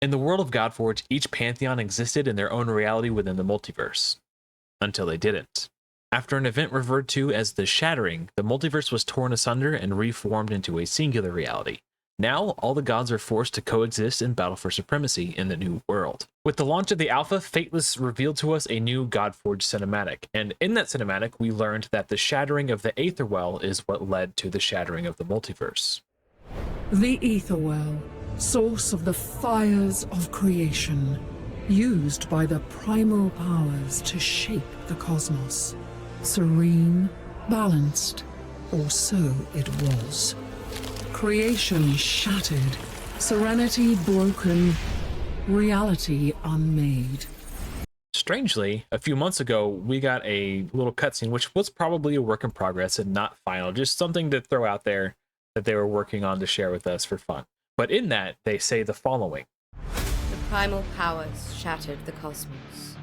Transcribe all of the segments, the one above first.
In the world of Godforge, each pantheon existed in their own reality within the multiverse. Until they didn't. After an event referred to as the Shattering, the multiverse was torn asunder and reformed into a singular reality. Now, all the gods are forced to coexist in battle for supremacy in the new world. With the launch of the alpha, Fateless revealed to us a new Godforge cinematic, and in that cinematic, we learned that the shattering of the Aetherwell is what led to the shattering of the multiverse. The Aetherwell, source of the fires of creation, used by the primal powers to shape the cosmos. Serene, balanced, or so it was. Creation shattered, serenity broken, reality unmade. Strangely, a few months ago, we got a little cutscene, which was probably a work in progress and not final, just something to throw out there that they were working on to share with us for fun. But in that, they say the following. The primal powers shattered the cosmos.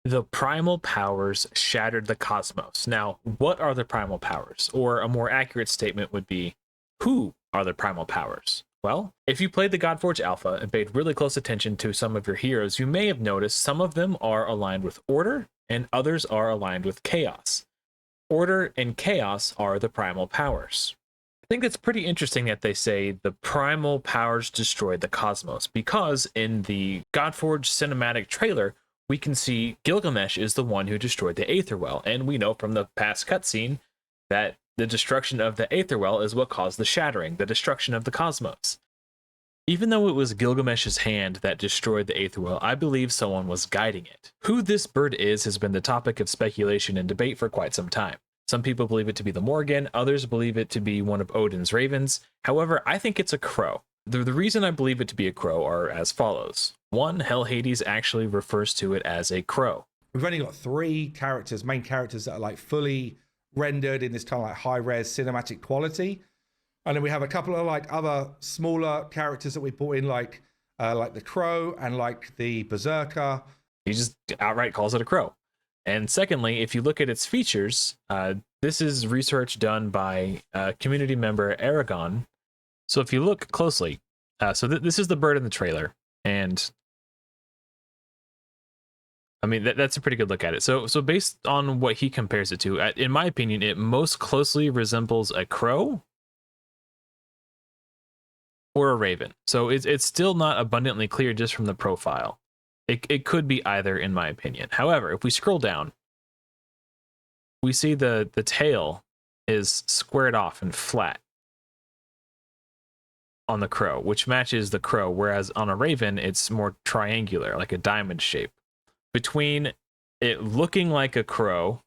The primal powers shattered the cosmos. Now, what are the primal powers? Or a more accurate statement would be, who are the primal powers? Well, if you played the Godforge Alpha and paid really close attention to some of your heroes, you may have noticed some of them are aligned with order and others are aligned with chaos. Order and chaos are the primal powers. I think it's pretty interesting that they say the primal powers destroyed the cosmos, because in the Godforge cinematic trailer, we can see Gilgamesh is the one who destroyed the Aetherwell, and we know from the past cutscene that the destruction of the Aetherwell is what caused the shattering, the destruction of the cosmos. Even though it was Gilgamesh's hand that destroyed the Aetherwell, I believe someone was guiding it. Who this bird is has been the topic of speculation and debate for quite some time. Some people believe it to be the Morgan, others believe it to be one of Odin's ravens. However, I think it's a crow. The reason I believe it to be a crow are as follows. One, Hell Hades actually refers to it as a crow. We've only got 3 characters, main characters, that are like fully rendered in this kind of like high-res cinematic quality. And then we have a couple of like other smaller characters that we brought in, like the crow and like the berserker. He just outright calls it a crow. And secondly, if you look at its features, this is research done by community member Aragon. So if you look closely, this is the bird in the trailer, and I mean, that's a pretty good look at it. So based on what he compares it to, in my opinion, it most closely resembles a crow or a raven. So it's still not abundantly clear just from the profile. It could be either, in my opinion. However, if we scroll down, we see the tail is squared off and flat on the crow, which matches the crow, whereas on a raven, it's more triangular, like a diamond shape. Between it looking like a crow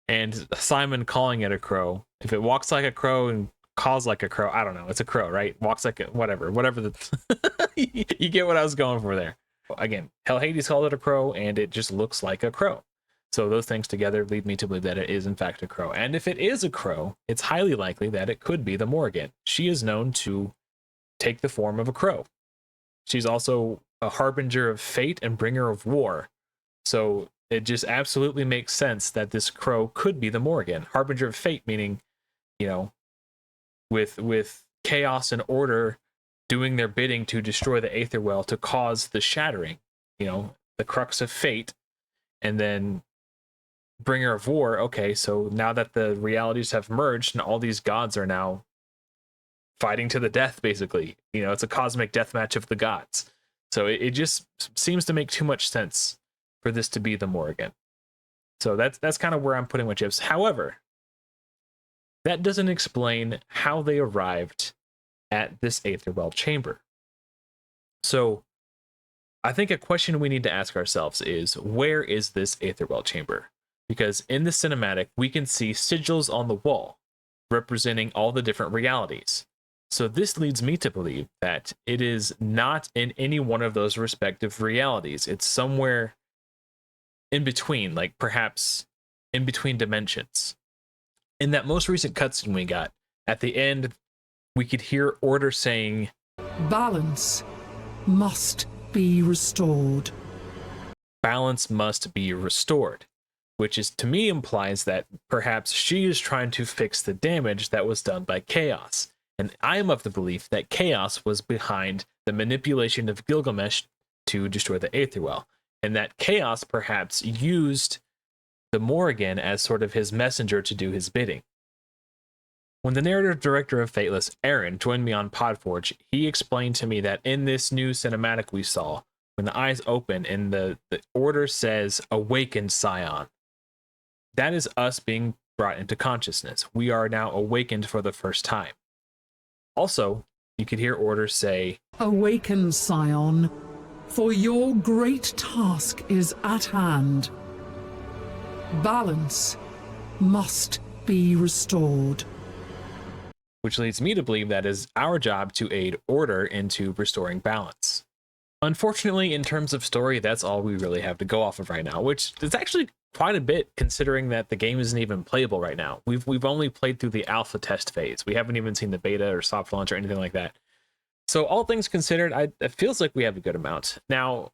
and Simon calling it a crow, if it walks like a crow and calls like a crow, I don't know, it's a crow, right? Walks like a whatever the you get what I was going for there. Again, Hell Hades called it a crow, and it just looks like a crow. So those things together lead me to believe that it is in fact a crow. And if it is a crow, it's highly likely that it could be the Morgan. She is known to take the form of a crow. She's also a harbinger of fate and bringer of war. So it just absolutely makes sense that this crow could be the Morgan. Harbinger of fate, meaning, you know, with chaos and order doing their bidding to destroy the Aetherwell to cause the shattering, you know, the crux of fate, and then bringer of war. Okay, so now that the realities have merged and all these gods are now fighting to the death, basically, you know, it's a cosmic death match of the gods. So it just seems to make too much sense for this to be the Morgan. So that's kind of where I'm putting my chips. However, that doesn't explain how they arrived at this Aetherwell chamber. So I think a question we need to ask ourselves is, where is this Aetherwell chamber? Because in the cinematic, we can see sigils on the wall representing all the different realities. So this leads me to believe that it is not in any one of those respective realities. It's somewhere in between, like perhaps in between dimensions. In that most recent cutscene we got, at the end, we could hear Order saying, Balance must be restored. balance must be restored, which is, to me, implies that perhaps she is trying to fix the damage that was done by chaos. And I am of the belief that Chaos was behind the manipulation of Gilgamesh to destroy the Aetherwell, and that Chaos perhaps used the Morrigan as sort of his messenger to do his bidding. When the narrative director of Fateless, Aaron, joined me on Podforge, he explained to me that in this new cinematic we saw, when the eyes open and the order says, "Awaken, Scion," that is us being brought into consciousness. We are now awakened for the first time. Also, you could hear orders say, Awaken, Scion, for your great task is at hand. Balance must be restored. which leads me to believe that is our job to aid order into restoring balance. Unfortunately, in terms of story, that's all we really have to go off of right now, which is actually quite a bit considering that the game isn't even playable right now. We've only played through the alpha test phase. We haven't even seen the beta or soft launch or anything like that. So all things considered, it feels like we have a good amount. Now,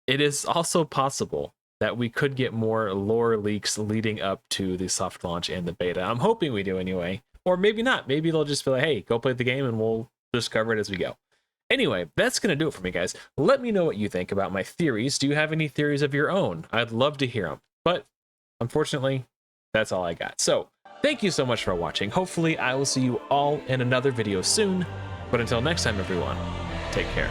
it is also possible that we could get more lore leaks leading up to the soft launch and the beta. I'm hoping we do anyway. Or maybe not. Maybe they'll just be like, hey, go play the game and we'll discover it as we go. Anyway, that's going to do it for me, guys. Let me know what you think about my theories. Do you have any theories of your own? I'd love to hear them. But unfortunately, that's all I got. So thank you so much for watching. Hopefully, I will see you all in another video soon. But until next time, everyone, take care.